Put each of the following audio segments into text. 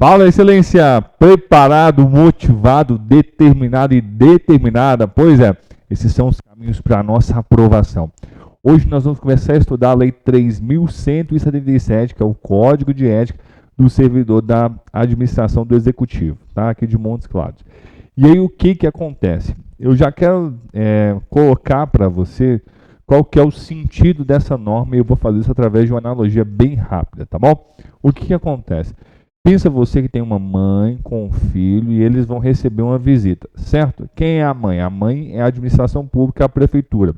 Fala, excelência! Preparado, motivado, determinado e determinada? Pois é, esses são os caminhos para a nossa aprovação. Hoje nós vamos começar a estudar a Lei 3.177, que é o Código de Ética do Servidor da Administração do Executivo, tá? Aqui de Montes Claros. E aí o que acontece? Eu já quero colocar para você qual que é o sentido dessa norma e eu vou fazer isso através de uma analogia bem rápida, tá bom? O que acontece? Pensa você que tem uma mãe com um filho e eles vão receber uma visita, certo? Quem é a mãe? A mãe é a administração pública, a prefeitura.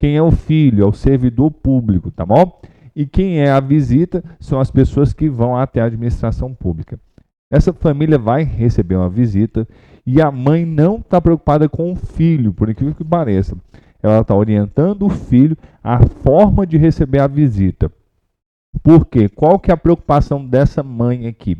Quem é o filho? É o servidor público, tá bom? E quem é a visita são as pessoas que vão até a administração pública. Essa família vai receber uma visita e a mãe não está preocupada com o filho, por incrível que pareça. Ela está orientando o filho a forma de receber a visita. Por quê? Qual que é a preocupação dessa mãe aqui?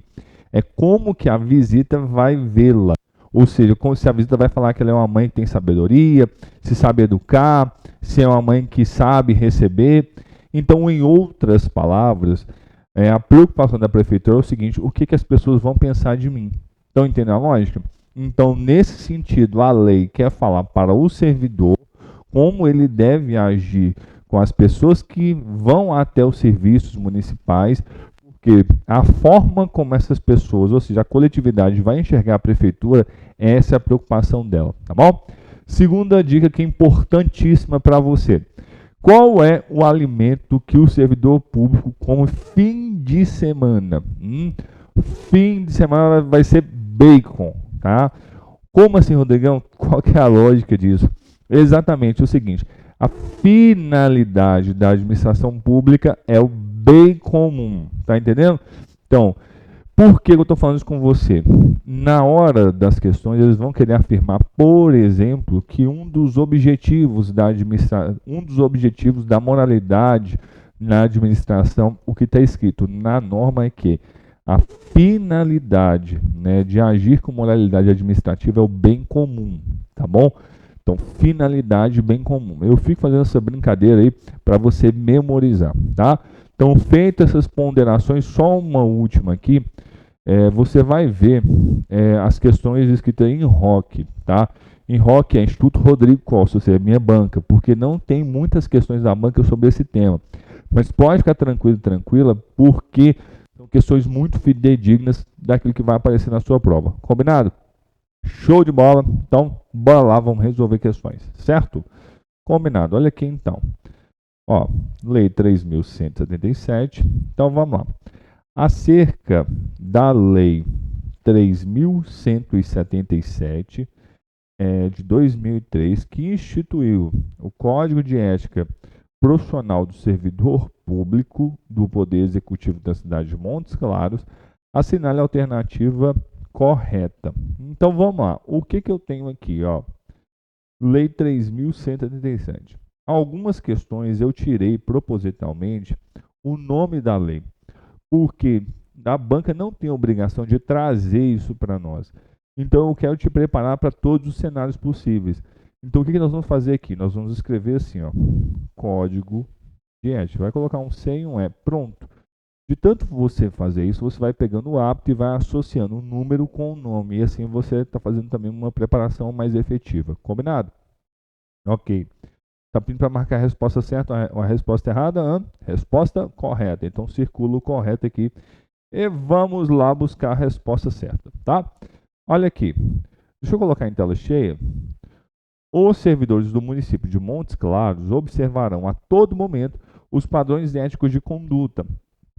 É como que a visita vai vê-la. Ou seja, como se a visita vai falar que ela é uma mãe que tem sabedoria, se sabe educar, se é uma mãe que sabe receber. Então, em outras palavras, a preocupação da prefeitura é o seguinte: o que as pessoas vão pensar de mim? Estão entendendo a lógica? Então, nesse sentido, a lei quer falar para o servidor como ele deve agir com as pessoas que vão até os serviços municipais, porque a forma como essas pessoas, ou seja, a coletividade vai enxergar a prefeitura, essa é a preocupação dela, tá bom? Segunda dica que é importantíssima para você. Qual é o alimento que o servidor público come fim de semana? Fim de semana vai ser bacon, tá? Como assim, Rodrigão? Qual que é a lógica disso? Exatamente o seguinte: a finalidade da administração pública é o bem comum, tá entendendo? Então, por que eu estou falando isso com você? Na hora das questões, eles vão querer afirmar, por exemplo, que um dos objetivos da moralidade na administração, o que está escrito na norma é que a finalidade, né, de agir com moralidade administrativa é o bem comum, tá bom? Então, finalidade bem comum. Eu fico fazendo essa brincadeira aí para você memorizar, tá? Então, feitas essas ponderações, só uma última aqui. Você vai ver as questões escritas em ROC, tá? Em ROC é Instituto Rodrigo Costa, ou seja, minha banca, porque não tem muitas questões da banca sobre esse tema. Mas pode ficar tranquilo, tranquila, porque são questões muito fidedignas daquilo que vai aparecer na sua prova. Combinado? Show de bola. Então, bora lá, vamos resolver questões, certo? Combinado. Olha aqui então. Ó, Lei 3.177. Então, vamos lá. Acerca da Lei 3.177 de 2003, que instituiu o Código de Ética Profissional do Servidor Público do Poder Executivo da cidade de Montes Claros, assinale a alternativa correta. Então vamos lá. O que eu tenho aqui, ó? Lei 3.177. Algumas questões eu tirei propositalmente o nome da lei, porque a banca não tem a obrigação de trazer isso para nós. Então eu quero te preparar para todos os cenários possíveis. Então o que nós vamos fazer aqui? Nós vamos escrever assim, ó, Código de Ética. Vai colocar um C e um E. Pronto. De tanto você fazer isso, você vai pegando o hábito e vai associando um número com o nome. E assim você está fazendo também uma preparação mais efetiva. Combinado? Ok. Está pedindo para marcar a resposta certa ou a resposta errada? Resposta correta. Então circula o correto aqui. E vamos lá buscar a resposta certa, tá? Olha aqui. Deixa eu colocar em tela cheia. Os servidores do município de Montes Claros observarão a todo momento os padrões éticos de conduta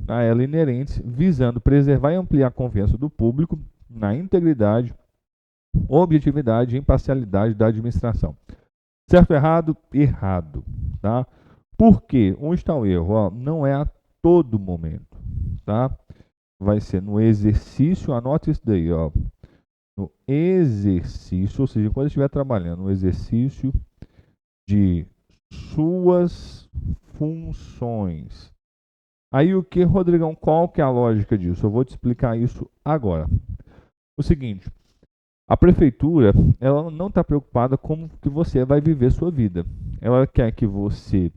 a ela inerentes, visando preservar e ampliar a confiança do público na integridade, objetividade e imparcialidade da administração. Certo ou errado? Errado. Tá? Por quê? Onde está o erro? Ó, não é a todo momento. Tá? Vai ser no exercício, anota isso daí, ó. No exercício, ou seja, quando estiver trabalhando, no exercício de suas funções. Aí o que, Rodrigão, qual que é a lógica disso? Eu vou te explicar isso agora. O seguinte, a prefeitura, ela não está preocupada como que você vai viver sua vida. Ela quer que você,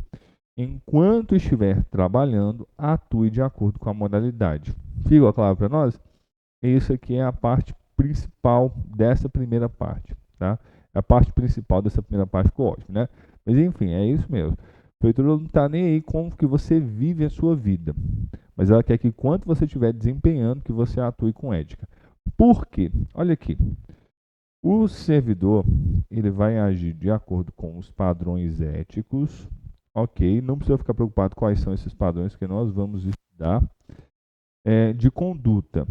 enquanto estiver trabalhando, atue de acordo com a modalidade. Ficou claro para nós? Isso aqui é a parte principal dessa primeira parte, tá? É a parte principal dessa primeira parte ficou ótimo, né? Mas enfim, é isso mesmo. A prefeitura não está nem aí como que você vive a sua vida, mas ela quer que enquanto você estiver desempenhando, que você atue com ética. Por quê? Olha aqui. O servidor, ele vai agir de acordo com os padrões éticos, ok? Não precisa ficar preocupado quais são esses padrões que nós vamos estudar, de conduta,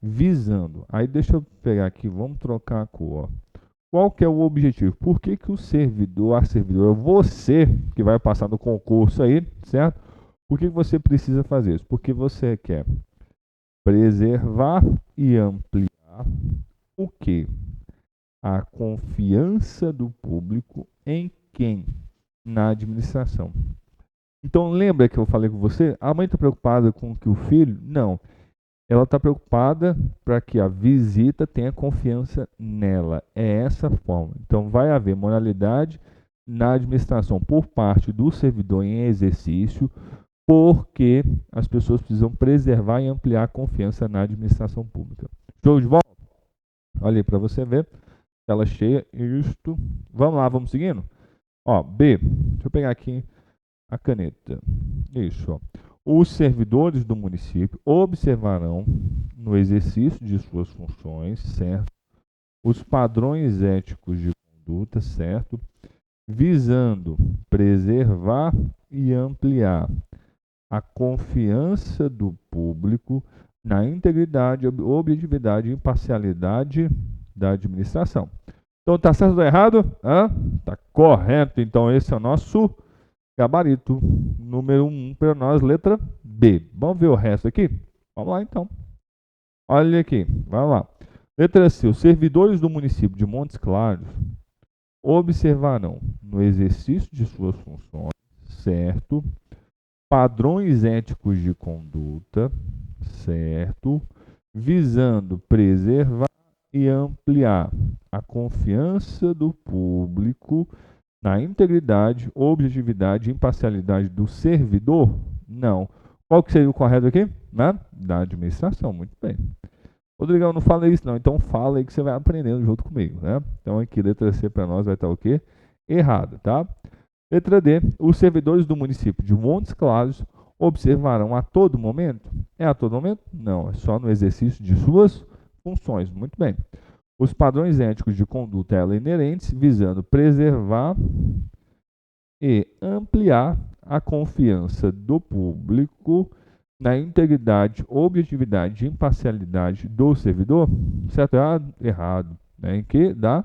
visando. Aí deixa eu pegar aqui, vamos trocar a cor. Ó. Qual que é o objetivo? Por que que o servidor, a servidora, você que vai passar no concurso aí, certo? Por que que você precisa fazer isso? Porque você quer preservar e ampliar o quê? A confiança do público em quem? Na administração. Então lembra que eu falei com você? A mãe está preocupada com que o filho? Não. Ela está preocupada para que a visita tenha confiança nela. É essa forma. Então vai haver moralidade na administração por parte do servidor em exercício, porque as pessoas precisam preservar e ampliar a confiança na administração pública. Show de bola? Olha aí para você ver. Tela cheia, isto. Vamos lá, vamos seguindo? Ó, B. Deixa eu pegar aqui a caneta. Isso, ó. Os servidores do município observarão, no exercício de suas funções, certo? Os padrões éticos de conduta, certo? Visando preservar e ampliar a confiança do público na integridade, objetividade e imparcialidade da administração. Então, tá certo ou errado? Tá correto. Então, esse é o nosso gabarito número 1 para nós, letra B. Vamos ver o resto aqui? Vamos lá, então. Olha aqui, vamos lá. Letra C. Os servidores do município de Montes Claros observarão, no exercício de suas funções, certo? Padrões éticos de conduta, certo? Visando preservar e ampliar a confiança do público na integridade, objetividade e imparcialidade do servidor? Não. Qual que seria o correto aqui? Né? Da administração, muito bem. Rodrigão, não fala isso não, então fala aí que você vai aprendendo junto comigo, né? Então aqui, letra C para nós vai estar o quê? Errado, tá? Letra D, os servidores do município de Montes Claros observarão a todo momento? É a todo momento? Não, é só no exercício de suas funções, muito bem. Os padrões éticos de conduta ela inerentes, visando preservar e ampliar a confiança do público na integridade, objetividade e imparcialidade do servidor, certo? Errado? Errado. Né? Em que? Da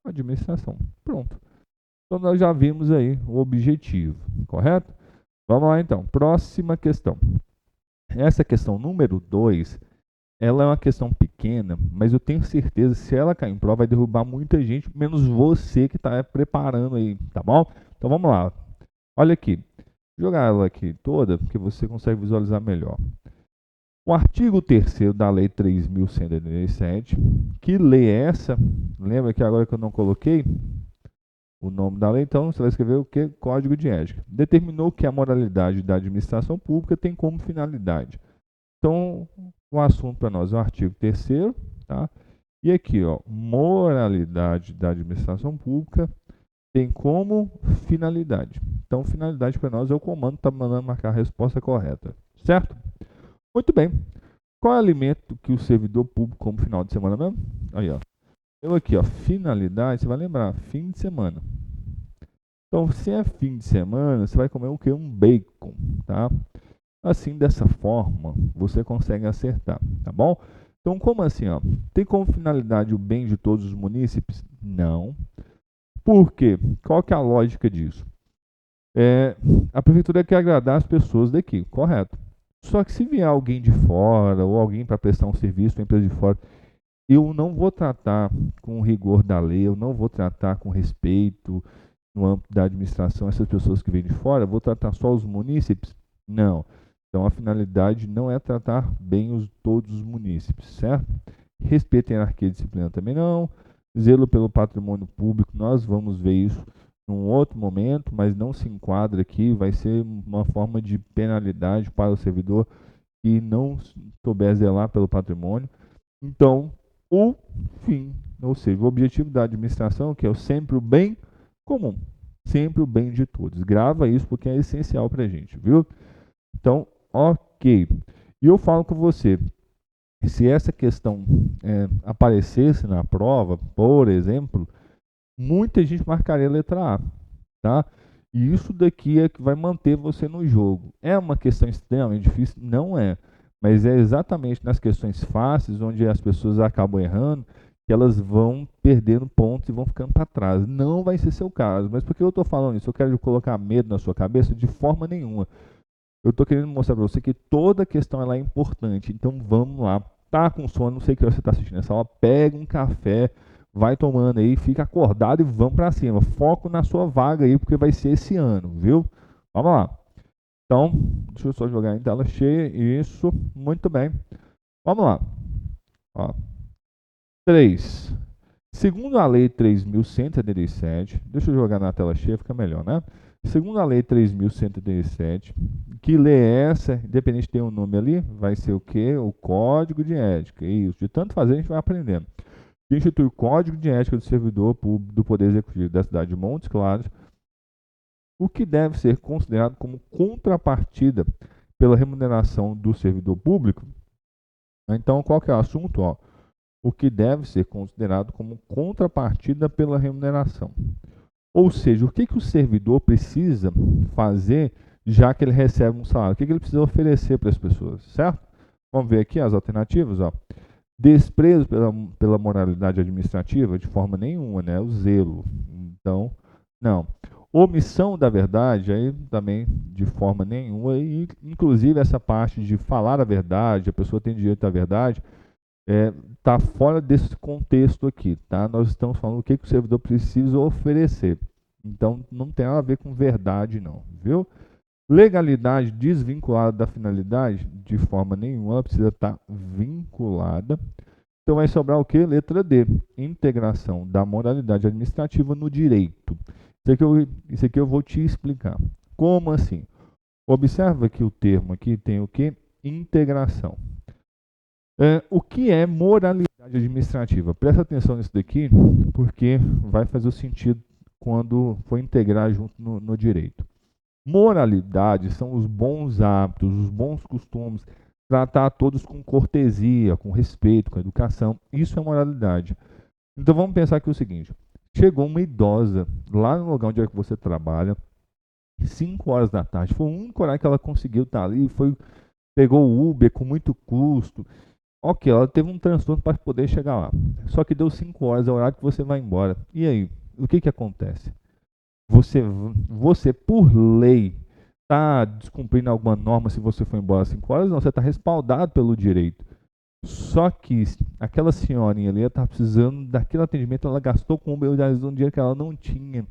administração. Pronto. Então nós já vimos aí o objetivo, correto? Vamos lá então. Próxima questão. Essa questão número 2, ela é uma questão pequena, mas eu tenho certeza que se ela cair em prova vai derrubar muita gente, menos você que está preparando aí, tá bom? Então vamos lá. Olha aqui. Vou jogar ela aqui toda, porque você consegue visualizar melhor. O artigo 3º da Lei 3.187, que lei é essa? Lembra que agora que eu não coloquei o nome da lei, então você vai escrever o que? Código de Ética. Determinou que a moralidade da administração pública tem como finalidade. Então, o assunto para nós é o artigo 3º, tá? E aqui, ó, moralidade da administração pública tem como finalidade. Então, finalidade para nós é o comando que está mandando marcar a resposta correta, certo? Muito bem. Qual é o alimento que o servidor público como final de semana mesmo? Aí, ó. Eu aqui, ó, finalidade, você vai lembrar, fim de semana. Então, se é fim de semana, você vai comer o quê? Um bacon, tá? Assim, dessa forma, você consegue acertar, tá bom? Então, como assim, ó? Tem como finalidade o bem de todos os munícipes? Não. Por quê? Qual que é a lógica disso? A prefeitura quer agradar as pessoas daqui, correto? Só que se vier alguém de fora ou alguém para prestar um serviço, uma empresa de fora, eu não vou tratar com o rigor da lei, eu não vou tratar com respeito no âmbito da administração essas pessoas que vêm de fora, vou tratar só os munícipes? Não. Então a finalidade não é tratar bem todos os munícipes, certo? Respeito a hierarquia e disciplina também não. Zelo pelo patrimônio público, nós vamos ver isso num outro momento, mas não se enquadra aqui, vai ser uma forma de penalidade para o servidor que não souber zelar pelo patrimônio. Então, o fim, ou seja, o objetivo da administração, que é sempre o bem comum, sempre o bem de todos. Grava isso porque é essencial para a gente, viu? Então, ok. E eu falo com você, se essa questão aparecesse na prova, por exemplo, muita gente marcaria a letra A, tá? E isso daqui é que vai manter você no jogo. É uma questão extremamente difícil? Não é. Mas é exatamente nas questões fáceis, onde as pessoas acabam errando, que elas vão perdendo pontos e vão ficando para trás. Não vai ser seu caso. Mas por que eu estou falando isso? Eu quero colocar medo na sua cabeça? De forma nenhuma. Eu estou querendo mostrar para você que toda questão ela é importante. Então vamos lá. Tá com sono, não sei que hora você está assistindo essa aula, pega um café, vai tomando aí, fica acordado e vamos para cima. Foco na sua vaga aí, porque vai ser esse ano, viu? Vamos lá. Então, deixa eu só jogar em tela cheia. Isso, muito bem. Vamos lá. Ó. 3. Segundo a Lei 3.177, deixa eu jogar na tela cheia, fica melhor, né? Segundo a Lei 3.177, que lei é essa? Independente de ter um nome ali, vai ser o quê? O Código de Ética. Isso, de tanto fazer a gente vai aprendendo. Que institui o Código de Ética do Servidor Público do Poder Executivo da cidade de Montes Claros, o que deve ser considerado como contrapartida pela remuneração do servidor público. Então, qual que é o assunto? Ó, o que deve ser considerado como contrapartida pela remuneração. Ou seja, o que o servidor precisa fazer já que ele recebe um salário? O que ele precisa oferecer para as pessoas, certo? Vamos ver aqui as alternativas. Ó. Desprezo pela moralidade administrativa, de forma nenhuma, né? O zelo. Então, não. Omissão da verdade, aí também de forma nenhuma. E, inclusive, essa parte de falar a verdade, a pessoa tem direito à verdade, está fora desse contexto aqui, tá? Nós estamos falando o que o servidor precisa oferecer. Então, não tem nada a ver com verdade, não, viu? Legalidade desvinculada da finalidade, de forma nenhuma, ela precisa estar vinculada. Então, vai sobrar o quê? Letra D, integração da moralidade administrativa no direito. Isso aqui eu vou te explicar. Como assim? Observa que o termo aqui tem o quê? Integração. O que é moralidade administrativa? Presta atenção nisso daqui, porque vai fazer o sentido quando for integrar junto no direito. Moralidade são os bons hábitos, os bons costumes, tratar todos com cortesia, com respeito, com educação. Isso é moralidade. Então vamos pensar aqui o seguinte: chegou uma idosa lá no lugar onde é que você trabalha, 5 horas da tarde, foi o único horário que ela conseguiu estar ali, pegou o Uber com muito custo. Ok, ela teve um transtorno para poder chegar lá. Só que deu 5 horas, é o horário que você vai embora. E aí, o que acontece? Você por lei, está descumprindo alguma norma se você for embora às 5 horas? Não, você está respaldado pelo direito. Só que aquela senhorinha ali está precisando daquele atendimento, ela gastou com Uber um dinheiro que ela não tinha.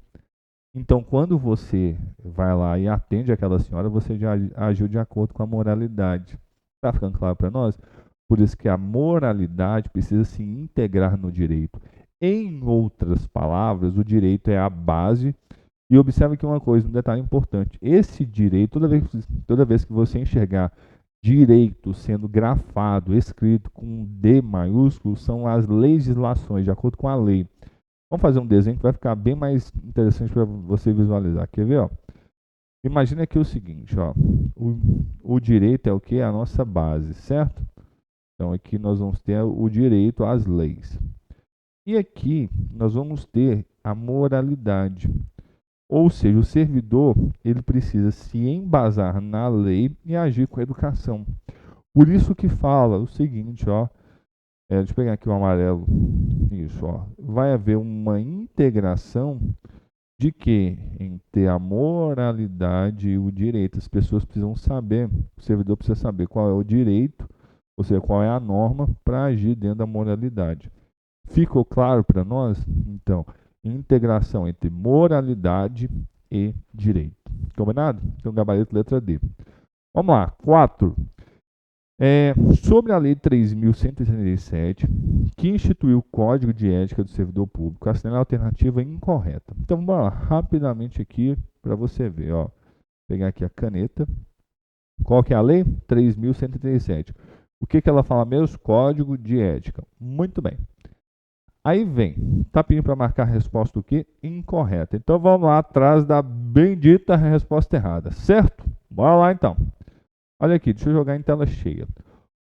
Então, quando você vai lá e atende aquela senhora, você já agiu de acordo com a moralidade. Está ficando claro para nós? Por isso que a moralidade precisa se integrar no direito. Em outras palavras, o direito é a base. E observe aqui uma coisa, um detalhe importante. Esse direito, toda vez que você enxergar direito sendo grafado, escrito com D maiúsculo, são as legislações, de acordo com a lei. Vamos fazer um desenho que vai ficar bem mais interessante para você visualizar. Quer ver? Ó? Imagina aqui o seguinte, ó. O direito é o que? A nossa base, certo? Então aqui nós vamos ter o direito às leis. E aqui nós vamos ter a moralidade. Ou seja, o servidor ele precisa se embasar na lei e agir com educação. Por isso que fala o seguinte, ó. Deixa eu pegar aqui o amarelo. Isso, ó. Vai haver uma integração de que entre a moralidade e o direito. As pessoas precisam saber, o servidor precisa saber qual é o direito, ou seja, qual é a norma para agir dentro da moralidade. Ficou claro para nós? Então, integração entre moralidade e direito. Combinado? Então, gabarito letra D. Vamos lá. 4. Sobre a Lei 3.167, que instituiu o Código de Ética do Servidor Público, assinale a alternativa incorreta. Então, vamos lá, rapidamente aqui para você ver. Ó. Vou pegar aqui a caneta. Qual que é a lei? 3.137. O que ela fala mesmo? Código de ética. Muito bem. Aí vem, tá pedindo para marcar a resposta o quê? Incorreta. Então vamos lá atrás da bendita resposta errada, certo? Bora lá então. Olha aqui, deixa eu jogar em tela cheia.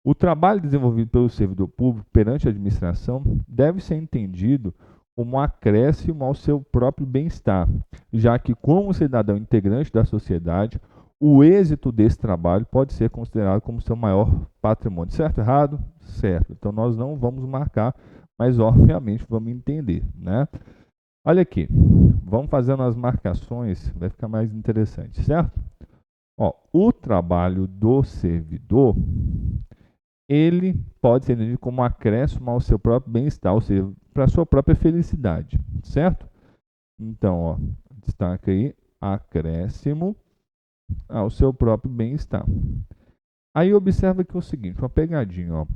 O trabalho desenvolvido pelo servidor público perante a administração deve ser entendido como um acréscimo ao seu próprio bem-estar, já que, como cidadão integrante da sociedade, o êxito desse trabalho pode ser considerado como seu maior patrimônio. Certo ou errado? Certo. Então nós não vamos marcar, mas obviamente vamos entender, né? Olha aqui, vamos fazendo as marcações, vai ficar mais interessante, certo? Ó, o trabalho do servidor, ele pode ser entendido como um acréscimo ao seu próprio bem-estar, ou seja, para a sua própria felicidade, certo? Então, ó, destaca aí, acréscimo ao seu próprio bem-estar. Aí observa que é o seguinte, uma pegadinha, ó.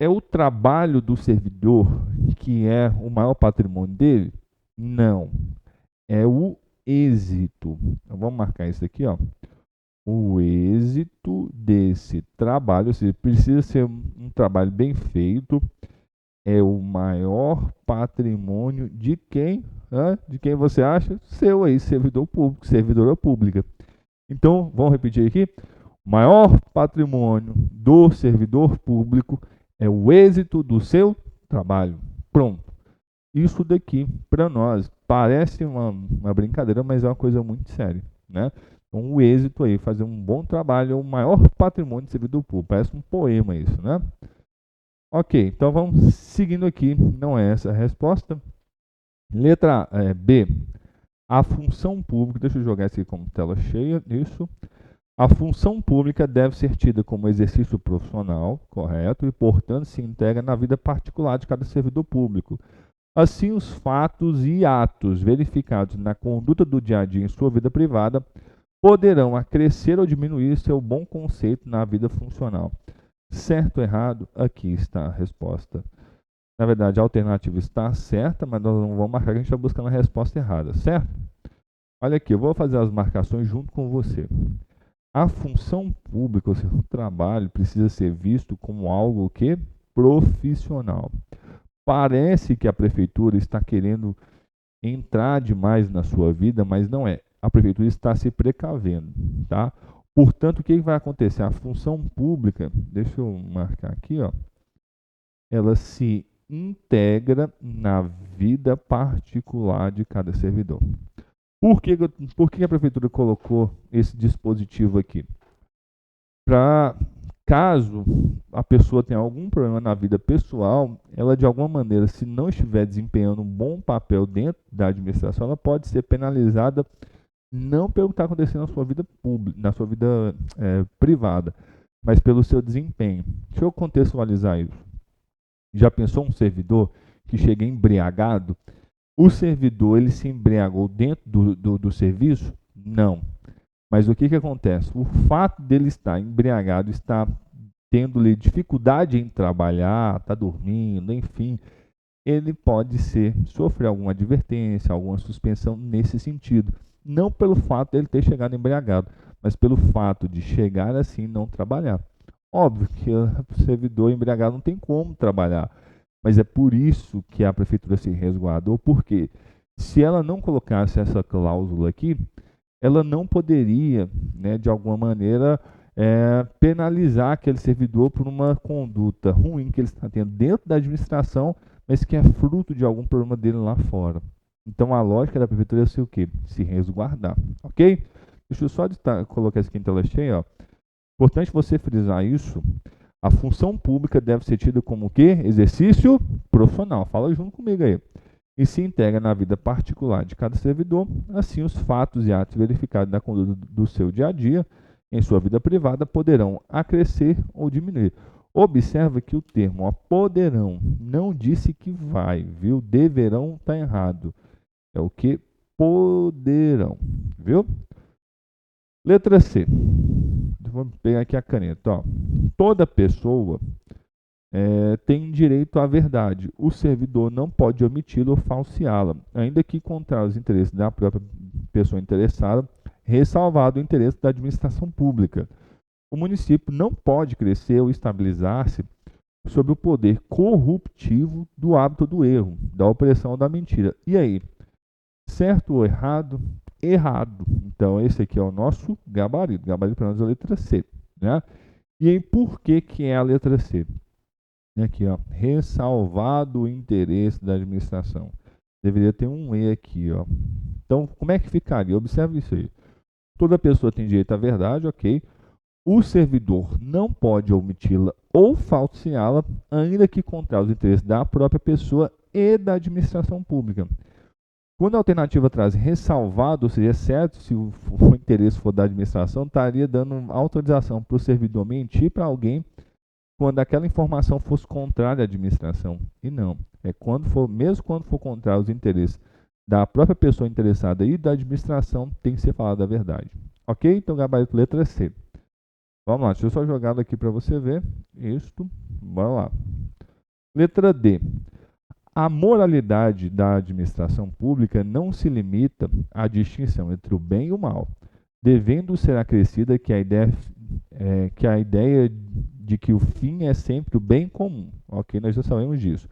É o trabalho do servidor que é o maior patrimônio dele? Não. É o êxito. Então, vamos marcar isso aqui, ó. O êxito desse trabalho, ou seja, precisa ser um trabalho bem feito, é o maior patrimônio de quem? De quem você acha? Seu aí, servidor público, servidora pública. Então, vamos repetir aqui. O maior patrimônio do servidor público é o êxito do seu trabalho. Pronto. Isso daqui, para nós, parece uma brincadeira, mas é uma coisa muito séria, né? Então, o êxito aí, fazer um bom trabalho, é o maior patrimônio de servidor público. Parece um poema isso, né? Ok, então vamos seguindo aqui. Não é essa a resposta. Letra B. A função pública, deixa eu jogar isso aqui como tela cheia, isso. A função pública deve ser tida como exercício profissional, correto, e, portanto, se integra na vida particular de cada servidor público. Assim, os fatos e atos verificados na conduta do dia a dia em sua vida privada poderão acrescer ou diminuir seu bom conceito na vida funcional. Certo ou errado? Aqui está a resposta. Na verdade, a alternativa está certa, mas nós não vamos marcar que a gente está buscando a resposta errada, certo? Olha aqui, eu vou fazer as marcações junto com você. A função pública, ou seja, o trabalho, precisa ser visto como algo que profissional. Parece que a prefeitura está querendo entrar demais na sua vida, mas não é. A prefeitura está se precavendo, tá? Portanto, o que vai acontecer? A função pública, deixa eu marcar aqui, ó, ela se integra na vida particular de cada servidor. Por que a prefeitura colocou esse dispositivo aqui? Para caso a pessoa tenha algum problema na vida pessoal, ela de alguma maneira, se não estiver desempenhando um bom papel dentro da administração, ela pode ser penalizada não pelo que está acontecendo na sua vida pública, na sua vida privada, mas pelo seu desempenho. Deixa eu contextualizar isso. Já pensou um servidor que chega embriagado? O servidor ele se embriagou dentro do serviço? Não. Mas o que acontece? O fato dele estar embriagado, estar tendo dificuldade em trabalhar, está dormindo, enfim, ele pode sofrer alguma advertência, alguma suspensão nesse sentido. Não pelo fato dele ter chegado embriagado, mas pelo fato de chegar assim e não trabalhar. Óbvio que o servidor embriagado não tem como trabalhar, mas é por isso que a prefeitura se resguardou, porque se ela não colocasse essa cláusula aqui, ela não poderia, né, de alguma maneira, penalizar aquele servidor por uma conduta ruim que ele está tendo dentro da administração, mas que é fruto de algum problema dele lá fora. Então, a lógica da prefeitura é ser o quê? Se resguardar, ok? Deixa eu só colocar isso aqui em tela cheia, ó. Importante você frisar isso. A função pública deve ser tida como o quê? Exercício profissional. Fala junto comigo aí. E se integra na vida particular de cada servidor. Assim, os fatos e atos verificados na conduta do seu dia a dia, em sua vida privada, poderão acrescer ou diminuir. Observa que o termo ó, poderão não disse que vai, viu? Deverão está errado. É o que? Poderão, viu? Letra C. Vamos pegar aqui a caneta. Ó. Toda pessoa tem direito à verdade. O servidor não pode omiti-la ou falseá-la, ainda que contrário aos interesses da própria pessoa interessada, ressalvado o interesse da administração pública. O município não pode crescer ou estabilizar-se sob o poder corruptivo do hábito do erro, da opressão ou da mentira. E aí, certo ou errado? Errado. Então, esse aqui é o nosso gabarito. Gabarito para nós é a letra C. Né? E aí, por que, que é a letra C? Aqui, ó, ressalvado o interesse da administração. Deveria ter um E aqui, ó. Então, como é que ficaria? Observe isso aí. Toda pessoa tem direito à verdade, ok? O servidor não pode omiti-la ou falseá-la, ainda que contra os interesses da própria pessoa e da administração pública. Quando a alternativa traz ressalvado, ou seja, certo, se o interesse for da administração, estaria dando autorização para o servidor mentir para alguém quando aquela informação fosse contrária à administração. E não. É quando for, mesmo quando for contrário aos interesses da própria pessoa interessada e da administração, tem que ser falada a verdade. Ok? Então, gabarito letra C. Vamos lá, deixa eu só jogar aqui para você ver. Isto. Bora lá. Letra D. A moralidade da administração pública não se limita à distinção entre o bem e o mal, devendo ser acrescida que a ideia de que o fim é sempre o bem comum. Ok, nós já sabemos disso.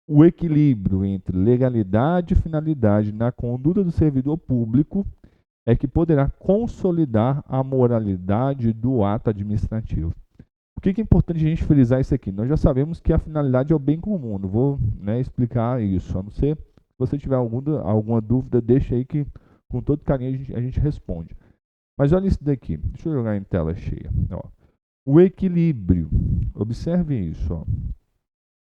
O equilíbrio entre legalidade e finalidade na conduta do servidor público é que poderá consolidar a moralidade do ato administrativo. Por que é importante a gente frisar isso aqui? Nós já sabemos que a finalidade é o bem comum. Não vou, né, explicar isso, a não ser se você tiver alguma dúvida, deixa aí que com todo carinho a gente responde. Mas olha isso daqui. Deixa eu jogar em tela cheia. Ó. O equilíbrio. Observe isso. Ó.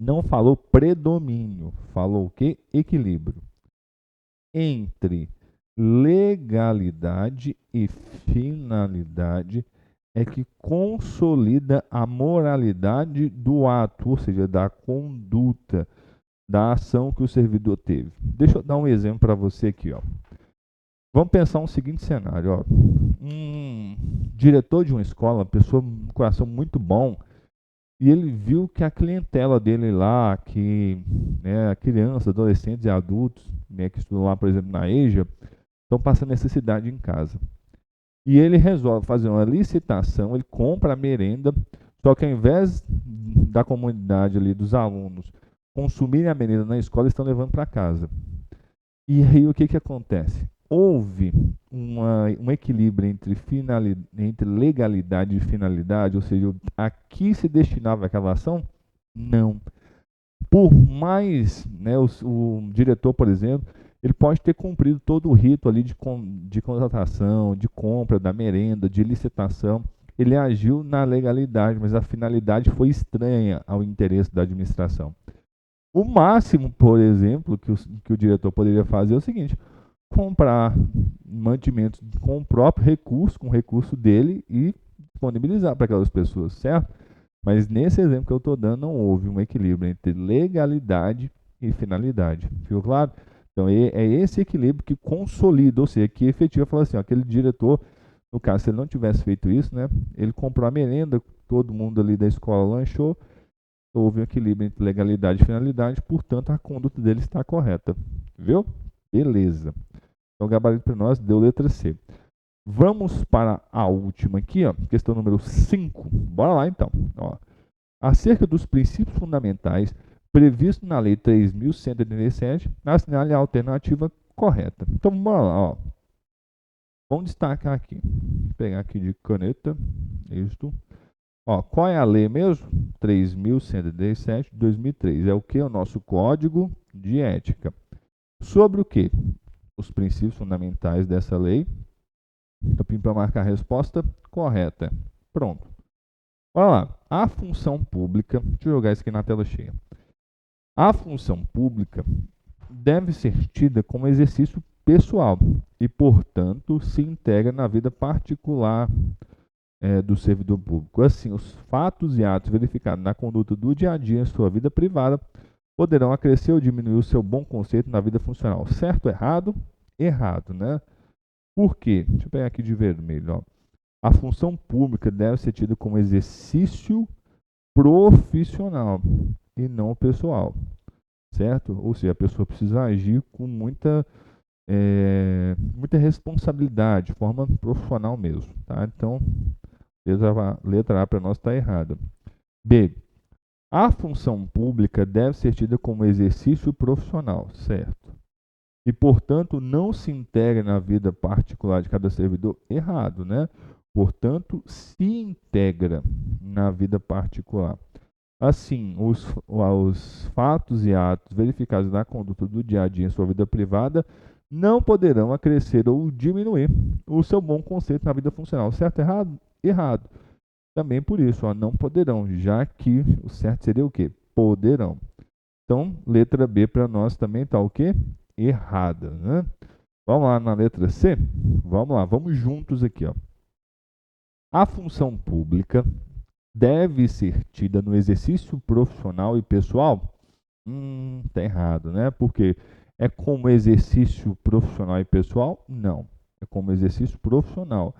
Não falou predomínio. Falou o quê? Equilíbrio. Entre legalidade e finalidade é que consolida a moralidade do ato, ou seja, da conduta, da ação que o servidor teve. Deixa eu dar um exemplo para você aqui. Ó. Vamos pensar um seguinte cenário. Ó. Um diretor de uma escola, uma pessoa com um coração muito bom, e ele viu que a clientela dele lá, que né, crianças, adolescentes e adultos, né, que estudam lá, por exemplo, na EJA, estão passando necessidade em casa. E ele resolve fazer uma licitação, ele compra a merenda, só que ao invés da comunidade ali, dos alunos, consumirem a merenda na escola, eles estão levando para casa. E aí o que, que acontece? Houve um equilíbrio entre legalidade e finalidade, ou seja, a que se destinava aquela ação? Não. Por mais, né, o diretor, por exemplo, ele pode ter cumprido todo o rito ali de contratação, de compra da merenda, de licitação. Ele agiu na legalidade, mas a finalidade foi estranha ao interesse da administração. O máximo, por exemplo, que o diretor poderia fazer é o seguinte: comprar mantimentos com o próprio recurso, com o recurso dele e disponibilizar para aquelas pessoas, certo? Mas nesse exemplo que eu estou dando, não houve um equilíbrio entre legalidade e finalidade. Ficou claro? Então, é esse equilíbrio que consolida, ou seja, que efetiva, fala assim, ó, aquele diretor, no caso, se ele não tivesse feito isso, né, ele comprou a merenda, todo mundo ali da escola lanchou, houve um equilíbrio entre legalidade e finalidade, portanto, a conduta dele está correta. Viu? Beleza. Então, o gabarito para nós deu letra C. Vamos para a última aqui, ó, questão número 5. Bora lá, então. Ó. Acerca dos princípios fundamentais previsto na Lei 3.187, assinale a alternativa correta. Então, bora lá. Ó. Vamos destacar aqui. Vou pegar aqui de caneta. Isto. Ó, qual é a lei mesmo? 3.187 de 2003. É o que? O nosso Código de Ética. Sobre o que? Os princípios fundamentais dessa lei. Então, para marcar a resposta correta. Pronto. Olha lá. A função pública. Deixa eu jogar isso aqui na tela cheia. A função pública deve ser tida como exercício pessoal e, portanto, se integra na vida particular do servidor público. Assim, os fatos e atos verificados na conduta do dia a dia em sua vida privada poderão acrescer ou diminuir o seu bom conceito na vida funcional. Certo ou errado? Errado, né? Por quê? Deixa eu pegar aqui de vermelho. Ó. A função pública deve ser tida como exercício profissional e não pessoal, certo? Ou seja, a pessoa precisa agir com muita responsabilidade, de forma profissional mesmo, tá? Então, Letra A para nós está errada. B. A função pública deve ser tida como exercício profissional, certo? E, portanto, não se integra na vida particular de cada servidor, errado, né? Portanto, se integra na vida particular. Assim, os fatos e atos verificados na conduta do dia a dia em sua vida privada não poderão acrescer ou diminuir o seu bom conceito na vida funcional. Certo, errado? Errado. Também por isso, ó, não poderão, já que o certo seria o quê? Poderão. Então, letra B para nós também está o quê? Errada, né? Vamos lá na letra C? Vamos lá, vamos juntos aqui, ó. A função pública deve ser tida no exercício profissional e pessoal? Tá errado, né? Porque é como exercício profissional e pessoal? Não. É como exercício profissional.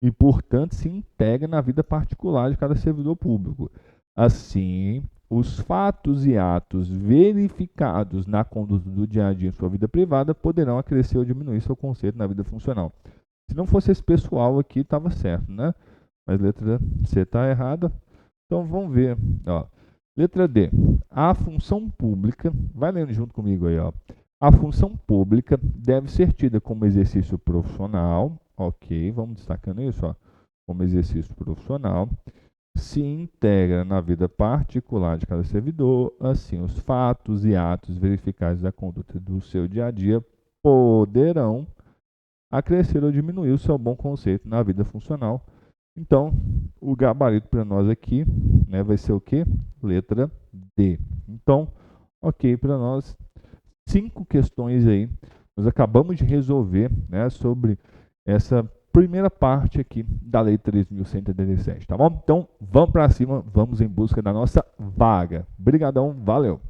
E, portanto, se integra na vida particular de cada servidor público. Assim, os fatos e atos verificados na conduta do dia a dia em sua vida privada poderão acrescer ou diminuir seu conceito na vida funcional. Se não fosse esse pessoal aqui, estava certo, né? Mas letra C está errada. Então, vamos ver. Ó. Letra D. A função pública, vai lendo junto comigo aí, ó. A função pública deve ser tida como exercício profissional, ok, vamos destacando isso, ó, como exercício profissional, se integra na vida particular de cada servidor, assim, os fatos e atos verificados da conduta do seu dia a dia poderão acrescer ou diminuir o seu bom conceito na vida funcional. Então, o gabarito para nós aqui, né, vai ser o quê? Letra D. Então, ok para nós. 5 questões aí. Nós acabamos de resolver, né, sobre essa primeira parte aqui da Lei 3.187, tá bom? Então, vamos para cima, vamos em busca da nossa vaga. Obrigadão, valeu!